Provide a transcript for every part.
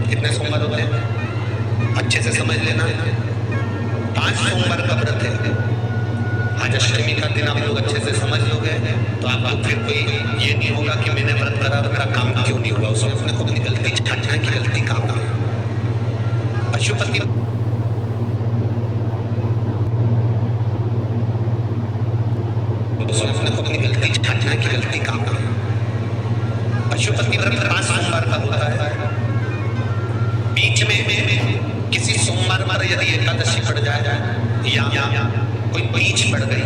कितने सोमवार होते हैं अच्छे से समझ लेना। 5 सोमवार का व्रत है। आज अष्टमी का दिन आप लोग अच्छे से समझ लोगे तो आपको फिर कोई ये नहीं होगा कि मैंने व्रत करा तो मेरा काम क्यों नहीं हुआ। उसमें अपने को अपनी गलती छाटना की गलती काम है। पशुपति अपने को अपनी गलती छाटना की गलती काम है। पशुपति व्रत 5 सोमवार का होता है। बीच में किसी सोमवार पर यदि एकादशी पड़ जाए या कोई बीच पड़ गई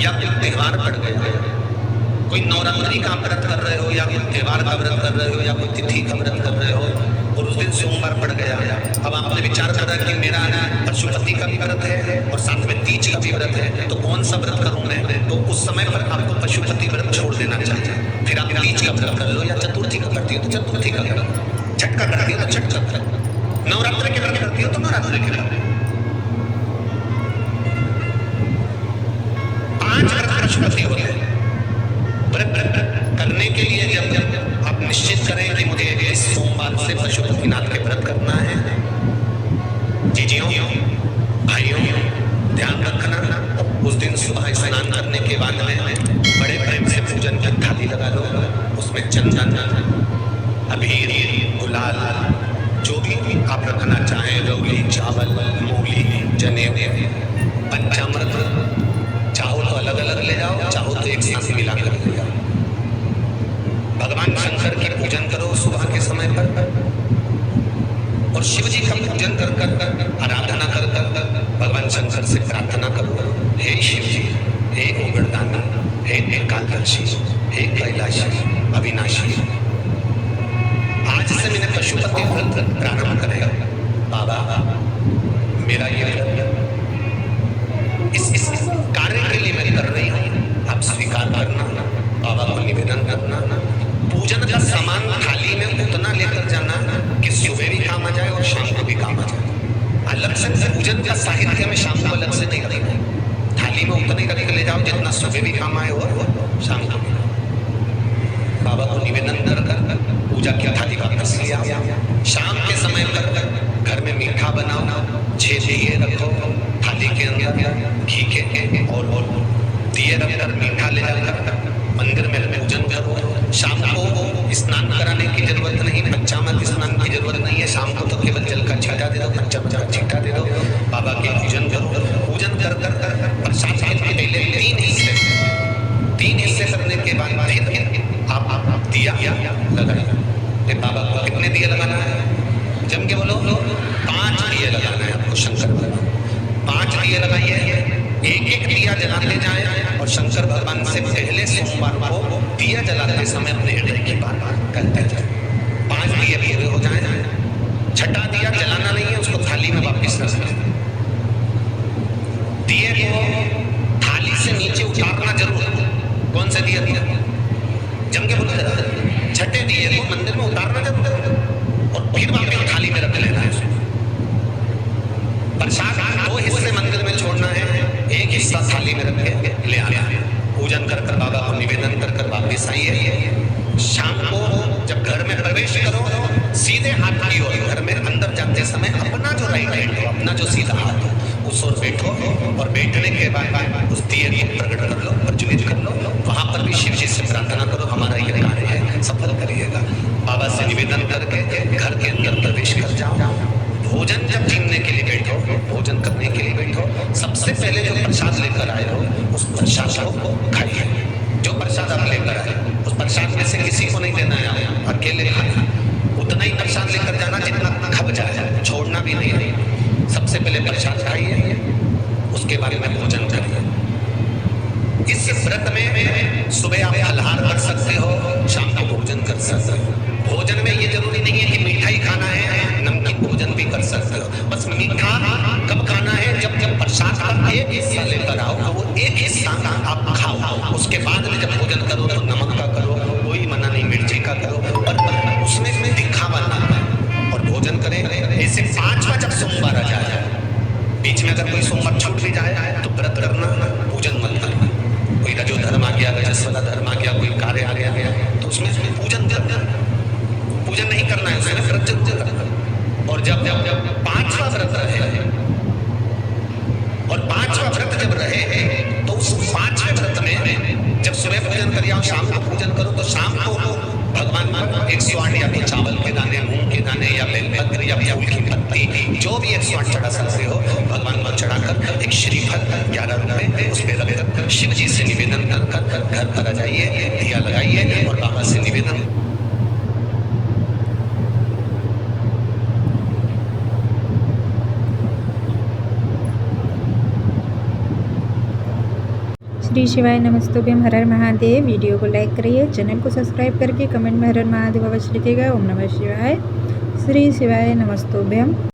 या कोई त्योहार पड़ गया, कोई नवरात्रि का व्रत कर रहे हो या कोई त्योहार का व्रत कर रहे हो या कोई तिथि का व्रत कर रहे हो और उस दिन सोमवार पड़ गया, अब आपने विचार करा कि मेरा पशुपति का भी व्रत है और साथ में तीज का भी व्रत है, तो कौन सा व्रत करूं मैं? तो उस समय पर आपको पशुपति व्रत छोड़ देना चाहिए। फिर आप तीज का व्रत कर लो या चतुर्थी का करती हो तो चतुर्थी का करो, छठ का करती हो तो छठ का करो, नवरात्रि के व्रत करती हो तो नवरात्रि के व्रत। 5 व्रत पशुपति होते हैं। व्रत करने के लिए जब आप निश्चित करें कि मुझे इस सोमवार से पशुपतिनाथ के व्रत करना है, जीजियों भाइयों ध्यान रखना, उस दिन सुबह स्नान करने के बाद में बड़े प्रेम से पूजन की थाली लगा लो, उसमें चंदन अबीर गुलाल जो भी आप रखना चाहें, रौली चावल मूली जनेऊ पंचामृत, चाहो तो अलग अलग ले जाओ, चाहो तो एक साथ मिला कर ले जाओ। भगवान शंकर की पूजन करो सुबह के समय पर और शिव जी का पूजन कर कर आराधना कर कर भगवान शंकर से प्रार्थना करो, हे शिव जी, हे उगड़दानी, हे एकादशी, हे कैलाशी अविनाशी, आज से मैंने पशुपति व्रत प्रारंभ करेगा। बाबा मेरा ये इस कार्य के लिए मैं कर रही हूँ, आप स्वीकार करना, बाबा को निवेदन करना। पूजन का सामान थाली में उतना लेकर जाना कि सुबह भी काम आ जाए और शाम को भी काम आ जाए। अलग से पूजन का साहित्य में शाम को अलग से नहीं रखना, थाली में उतना ही रख के ले जाओ जितना सुबह भी काम आए और शाम को भी। बाबा को निवेदन कर पूजा की थाली वापस ले आओ। शाम के समय पर घर में मीठा बनाओ, 6 दिए रखो थाली के अंदर, घी के और दिए रखकर मीठा ले जाकर मंदिर में पूजन करो। शाम को स्नान कराने की जरूरत नहीं, पंचामृत स्नान की जरूरत नहीं है। शाम को तो केवल जल का छींटा दे दो, पंचामृत का छींटा दे दो, बाबा के पूजन करो। पूजन कर कर प्रसाद के पहले 3 हिस्से करने के बाद आप दिया लगाए। बाबा को कितने दिए लगाना है? जम के बोलो 5 दिए लगाना है आपको शंकर भगवान। 5 दिए लगाइए, एक दिया जलाते जाए और शंकर भगवान से पहले सोमवार को दिया जलाते समय अपने हृदय की बात करते जाए। 5 दिए पूरे हो जाए, छठा दिया जलाना नहीं है, उसको थाली में वापस रख दें। दिए को थाली से नीचे उतारना जरूर। कौन सा दिया? जम के बोलो जरा। छठे दिए को मंदिर में उतारना जरूर और फिर वापस थाली में रख लेना है। प्रसाद 2 हिस्से मंदिर में छोड़ना है, एक हिस्सा थाली में रख के ले आना है। पूजन कर कर बाबा को निवेदन कर कर वापस आइए। शाम को जब घर में प्रवेश करो सीधे हाथ की ओर, घर में अंदर जाते समय अपना जो राइट हैंड हो, अपना जो सीधा हाथ हो उस ओर बैठो और बैठने के बाद उस दिए को प्रकट कर लो, प्रज्वलित कर लो। वहां पर भी शिव जी से प्रार्थना करो, हमारा ये कार्य है सफल करिएगा। बाबा से निवेदन करके घर के अंदर प्रवेश कर जाओ। भोजन जब जीने के लिए बैठो, भोजन करने के लिए बैठो, सबसे पहले जो प्रसाद लेकर आए हो उस प्रसाद को खाइए। जो प्रसाद आप लेकर आए उस प्रसाद में से किसी को नहीं देना है, अकेले खाना। उतना ही प्रसाद लेकर जाना जितना खप जाए, छोड़ना भी नहीं है। सबसे पहले प्रसाद खाइए, उसके बाद में भोजन करिए। इस व्रत में सुबह आप फलाहार कर सकते हो, शाम को भोजन कर सकते हो। भोजन में ये जरूरी नहीं है कि मीठा ही खाना है, नमकीन भोजन भी कर सकते हो। बस मीठा कब खाना है? जब प्रसाद का एक हिस्सा लेकर आओ तो वो एक हिस्सा आप खाओ। उसके बाद में जब भोजन करो तो नमक का करो, कोई मना नहीं, मिर्ची का करो, पर उसमें दिखावा ना और भोजन करें। ऐसे 5वां जब सोमवार आ जाए, बीच में अगर कोई सोमवार छूट भी जाए तो व्रत करना, पूजन मत करना। कोई रजो धर्म आ गया, रजस्वला धर्म आ गया, कोई कार्य आ गया तो उसमें पूजन करना, पूजन नहीं करना है, उसमें व्रत जरूर करना। या बेलपत्र या फूल की पत्ती, जो भी 108 चढ़ा सकते हो भगवान को चढ़ाकर एक श्रीफल 11 रुपए उस पे रखकर शिव जी से निवेदन कर घर पर आ जाइए, दिया लगाइए और बाबा से निवेदन। श्री शिवाय नमस्तुभ्यम, हर हर महादेव। वीडियो को लाइक करिए, चैनल को सब्सक्राइब करके कमेंट में हर हर महादेव अवश्य लिखिएगा। ओम नमः शिवाय। श्री शिवाय नमस्तुभ्यम।